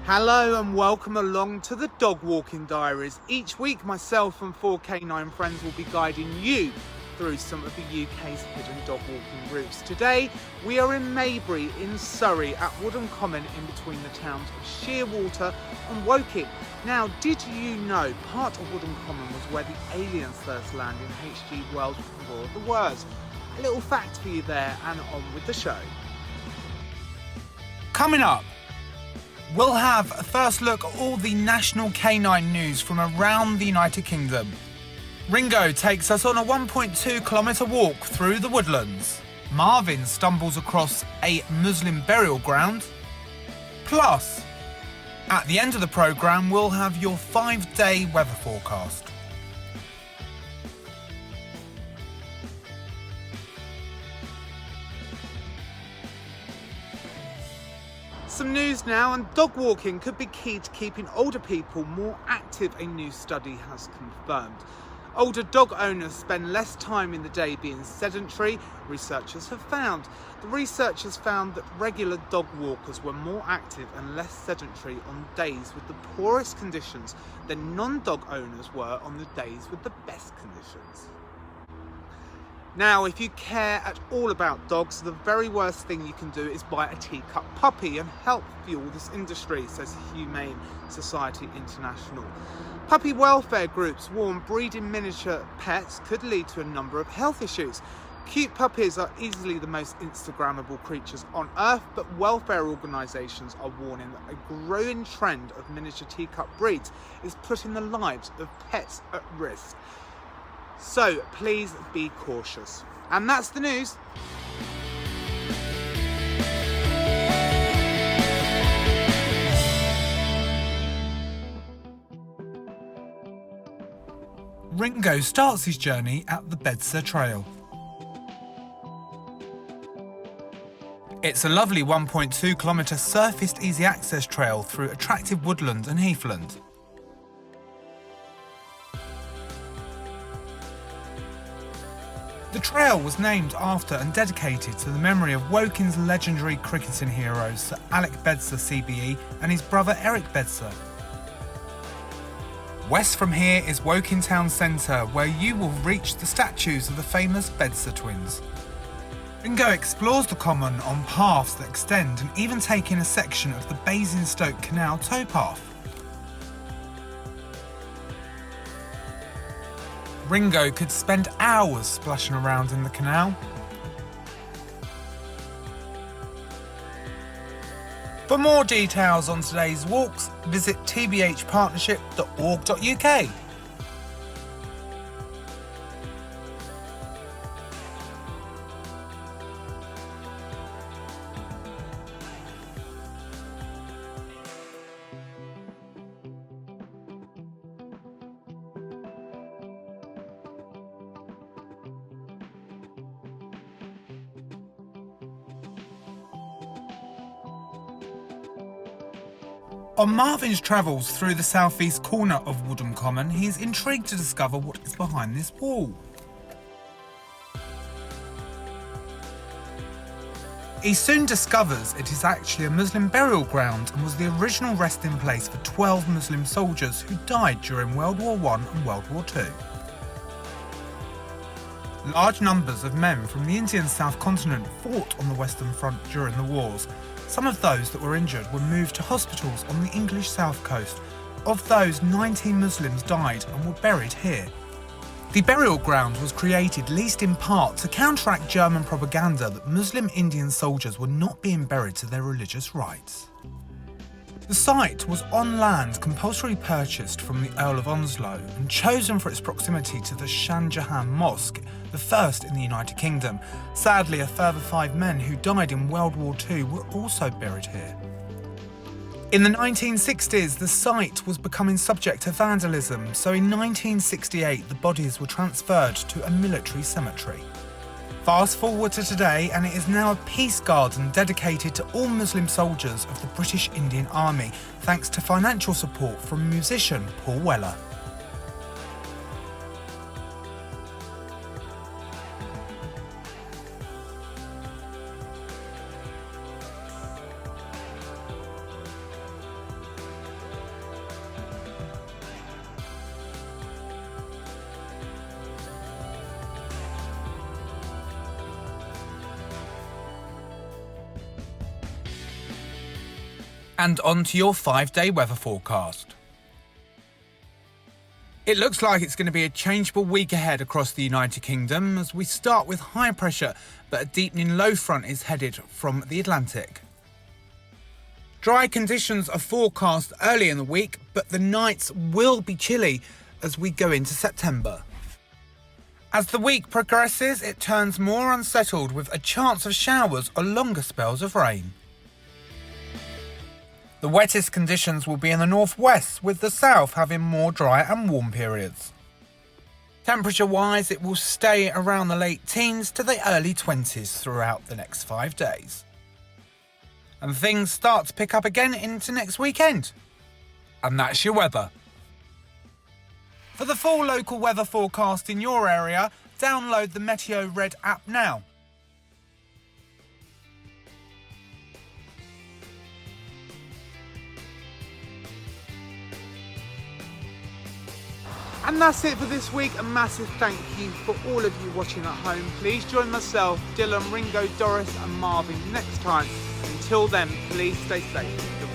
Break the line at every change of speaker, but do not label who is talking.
Hello and welcome along to the Dogwalking Diaries. Each week myself and 4 canine friends will be guiding you through some of the UK's hidden dog walking routes. Today we are in Maybury in Surrey at Woodham Common in between the towns of Shearwater and Woking. Now, did you know part of Woodham Common was where the aliens first landed in H.G. Wells' War of the Worlds? A little fact for you there, and on with the show. Coming up, we'll have a first look at all the national canine news from around the United Kingdom. Ringo takes us on a 1.2 kilometre walk through the woodlands. Marvin stumbles across a Muslim burial ground. Plus, at the end of the programme, we'll have your 5-day weather forecast. Some news now, and dog walking could be key to keeping older people more active, a new study has confirmed. Older dog owners spend less time in the day being sedentary, researchers have found. The researchers found that regular dog walkers were more active and less sedentary on days with the poorest conditions than non-dog owners were on the days with the best conditions. Now, if you care at all about dogs, the very worst thing you can do is buy a teacup puppy and help fuel this industry, says Humane Society International. Puppy welfare groups warn breeding miniature pets could lead to a number of health issues. Cute puppies are easily the most Instagrammable creatures on earth, but welfare organisations are warning that a growing trend of miniature teacup breeds is putting the lives of pets at risk. So please be cautious. And that's the news. Ringo starts his journey at the Bedser Trail. It's a lovely 1.2 kilometre surfaced easy access trail through attractive woodland and heathland. The trail was named after and dedicated to the memory of Woking's legendary cricketing heroes Sir Alec Bedser CBE and his brother Eric Bedser. West from here is Woking Town Centre, where you will reach the statues of the famous Bedser twins. Ringo explores the common on paths that extend and even take in a section of the Basingstoke Canal towpath. Ringo could spend hours splashing around in the canal. For more details on today's walks, visit tbhpartnership.org.uk. On Marvin's travels through the southeast corner of Woodham Common, he is intrigued to discover what is behind this wall. He soon discovers it is actually a Muslim burial ground and was the original resting place for 12 Muslim soldiers who died during World War I and World War II. Large numbers of men from the Indian South Continent fought on the Western Front during the wars. Some of those that were injured were moved to hospitals on the English south coast. Of those, 19 Muslims died and were buried here. The burial ground was created, least in part, to counteract German propaganda that Muslim Indian soldiers were not being buried to their religious rites. The site was on land compulsory purchased from the Earl of Onslow and chosen for its proximity to the Shah Jahan Mosque, the first in the United Kingdom. Sadly, a further 5 men who died in World War II were also buried here. In the 1960s, the site was becoming subject to vandalism, so in 1968 the bodies were transferred to a military cemetery. Fast forward to today, and it is now a peace garden dedicated to all Muslim soldiers of the British Indian Army, thanks to financial support from musician Paul Weller. And on to your 5-day weather forecast. It looks like it's going to be a changeable week ahead across the United Kingdom as we start with high pressure, but a deepening low front is headed from the Atlantic. Dry conditions are forecast early in the week, but the nights will be chilly as we go into September. As the week progresses, it turns more unsettled with a chance of showers or longer spells of rain. The wettest conditions will be in the northwest, with the south having more dry and warm periods. Temperature-wise, it will stay around the late teens to the early 20s throughout the next 5 days. And things start to pick up again into next weekend. And that's your weather. For the full local weather forecast in your area, download the Meteo Red app now. And that's it for this week. A massive thank you for all of you watching at home. Please join myself, Dylan, Ringo, Doris and Marvin next time. Until then, please stay safe.